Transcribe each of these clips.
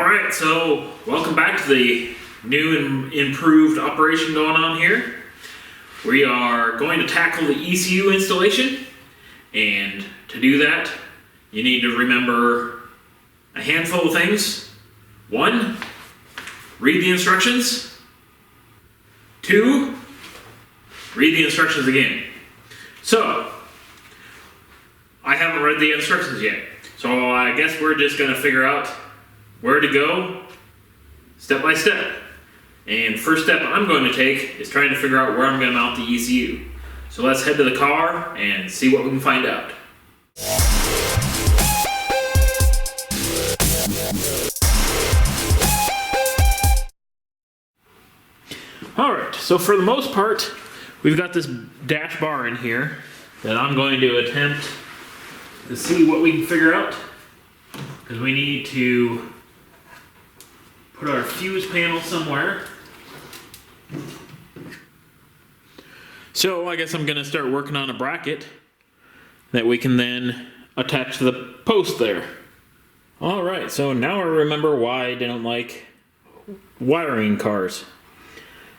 Alright, so welcome back to the new and improved operation going on here. We are going to tackle the ECU installation, and to do that, you need to remember a handful of things. 1, read the instructions. 2, read the instructions again. So, I haven't read the instructions yet, so I guess we're just going to figure out where to go step by step. And first step I'm going to take is trying to figure out where I'm going to mount the ECU. So let's head to the car and see what we can find out. Alright, so for the most part, we've got this dash bar in here that I'm going to attempt to see what we can figure out. Because we need to put our fuse panel somewhere. So I guess I'm going to start working on a bracket that we can then attach to the post there. Alright, so now I remember why I didn't like wiring cars.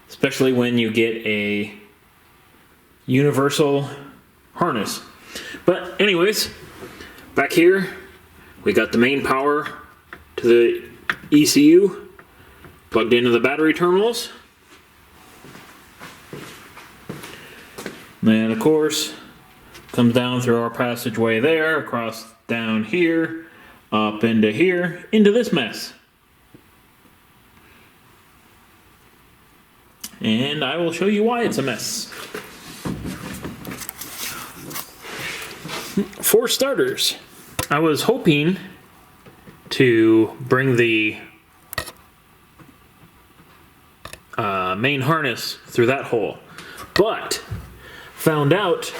Especially when you get a universal harness. But anyways, back here we got the main power to the ECU plugged into the battery terminals. Then of course comes down through our passageway there, across down here, up into here, into this mess. And I will show you why it's a mess. For starters, I was hoping to bring the main harness through that hole, but found out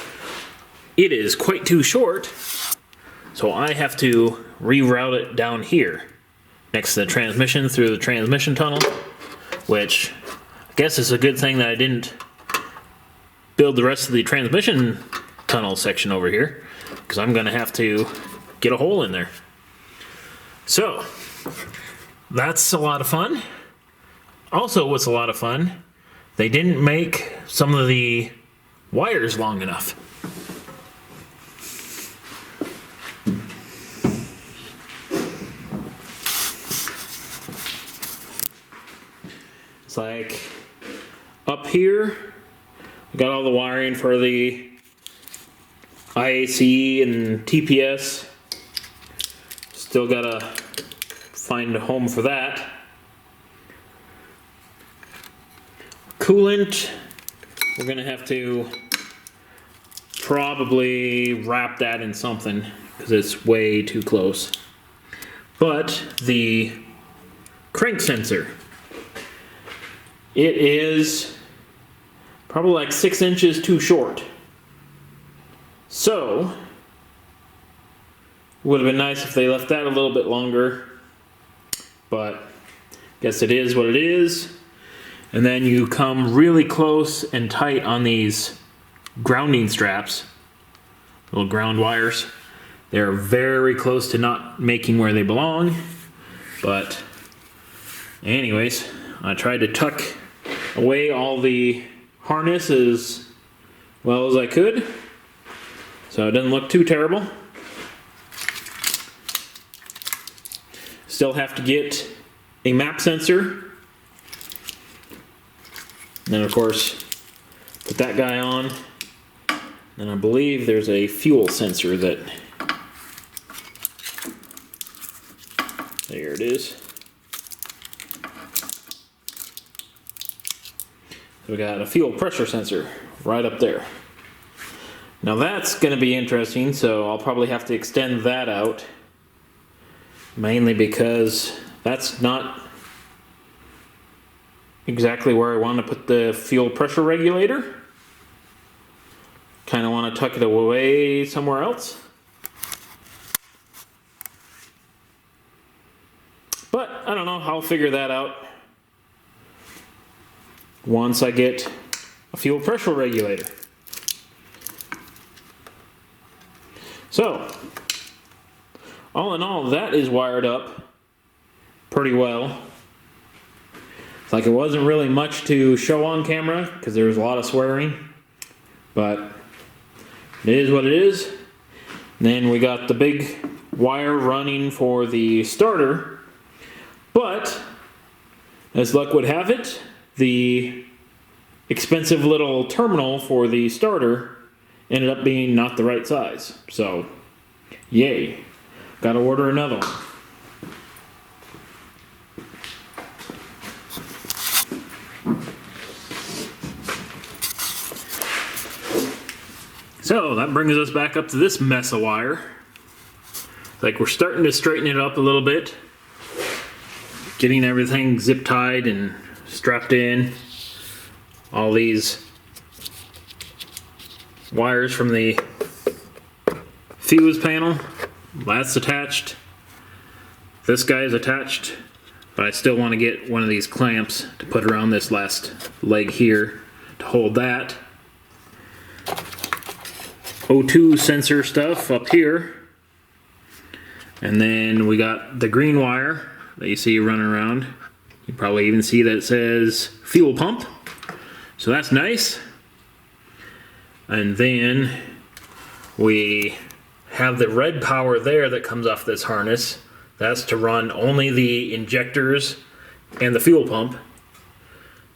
it is quite too short, so I have to reroute it down here next to the transmission through the transmission tunnel, which I guess is a good thing that I didn't build the rest of the transmission tunnel section over here, because I'm gonna have to get a hole in there. So that's a lot of fun. Also, what's a lot of fun, they didn't make some of the wires long enough. It's like up here, we got all the wiring for the IAC and TPS. Still gotta find a home for that. Coolant, we're gonna have to probably wrap that in something because it's way too close. But the crank sensor, it is probably like 6 inches too short. So, it would have been nice if they left that a little bit longer, but guess it is what it is. And then you come really close and tight on these grounding straps, little ground wires. They're very close to not making where they belong, but anyways, I tried to tuck away all the harness as well as I could, so it didn't look too terrible. Still have to get a map sensor. And then of course, put that guy on. And I believe there's a fuel sensor that, there it is. We got a fuel pressure sensor right up there. Now that's going to be interesting, so I'll probably have to extend that out. Mainly because that's not exactly where I want to put the fuel pressure regulator. Kind of want to tuck it away somewhere else. But I don't know, I'll figure that out once I get a fuel pressure regulator. So, all in all, that is wired up pretty well. It's like it wasn't really much to show on camera because there was a lot of swearing, but it is what it is. And then we got the big wire running for the starter, but as luck would have it, the expensive little terminal for the starter ended up being not the right size. So, yay. Gotta order another one. So that brings us back up to this mess of wire. Like we're starting to straighten it up a little bit. Getting everything zip tied and strapped in. All these wires from the fuse panel, that's attached. This guy is attached, but I still want to get one of these clamps to put around this last leg here to hold that. O2 sensor stuff up here. And then we got the green wire that you see running around. You probably even see that it says fuel pump. So that's nice. And then we have the red power there that comes off this harness. That's to run only the injectors and the fuel pump.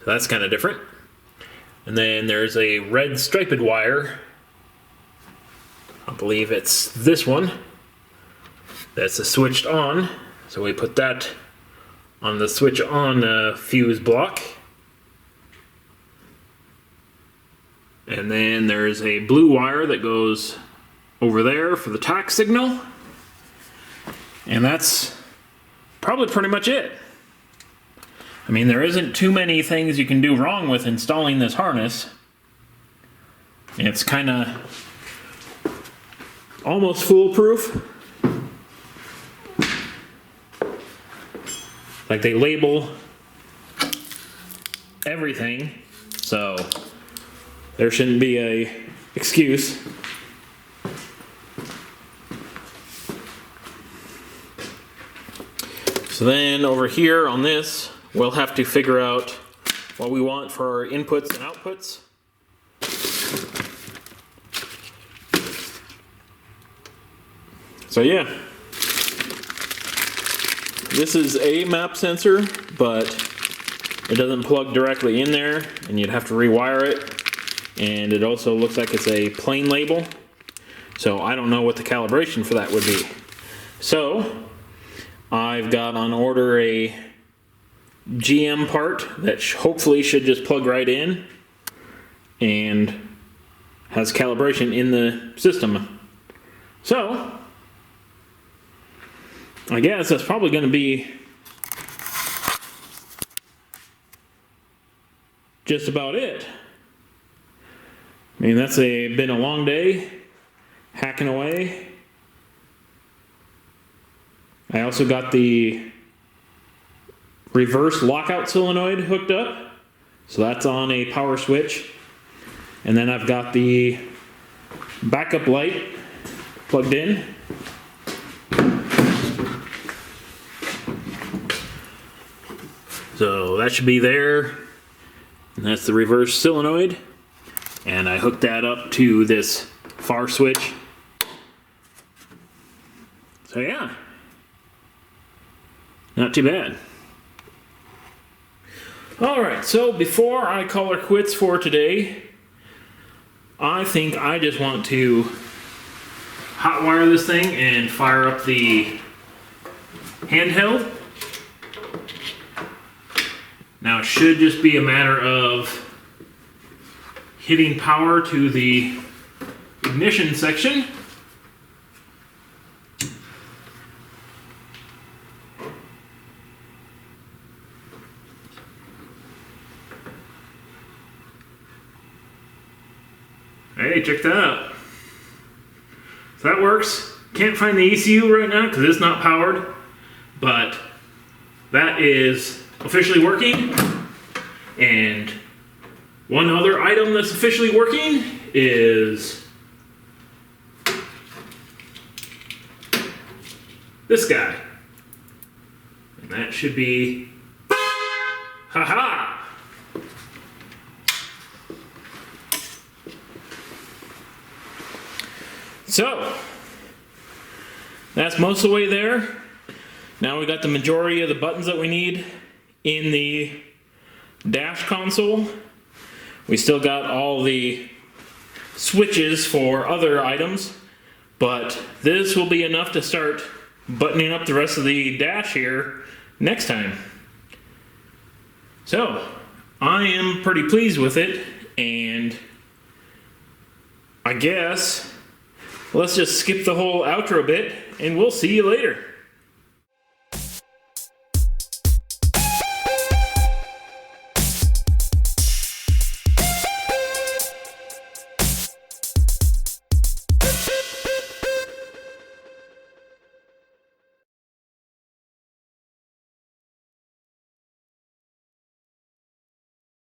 So that's kind of different. And then there's a red striped wire. I believe it's this one. That's a switched on. So we put that on the switch on fuse block. And then there's a blue wire that goes over there for the tach signal. And that's probably pretty much it. I mean, there isn't too many things you can do wrong with installing this harness. It's kind of almost foolproof. Like they label everything, so there shouldn't be a excuse. So then over here on this, we'll have to figure out what we want for our inputs and outputs. So yeah, this is a map sensor, but it doesn't plug directly in there, and you'd have to rewire it. And it also looks like it's a plain label, so I don't know what the calibration for that would be. So I've got on order a GM part that hopefully should just plug right in and has calibration in the system. So I guess that's probably going to be just about it. I mean, that's been a long day, hacking away. I also got the reverse lockout solenoid hooked up, so that's on a power switch. And then I've got the backup light plugged in. So that should be there, and that's the reverse solenoid. And I hooked that up to this far switch. So yeah, not too bad. Alright, so before I call her quits for today, I think I just want to hotwire this thing and fire up the handheld. Now it should just be a matter of hitting power to the ignition section. Hey, check that out. So that works. Can't find the ECU right now because it's not powered, but that is officially working. And one other item that's officially working is this guy. That should be, haha! So, that's most of the way there. Now we got the majority of the buttons that we need in the dash console. We still got all the switches for other items, but this will be enough to start buttoning up the rest of the dash here next time. So, I am pretty pleased with it, and I guess let's just skip the whole outro bit, and we'll see you later.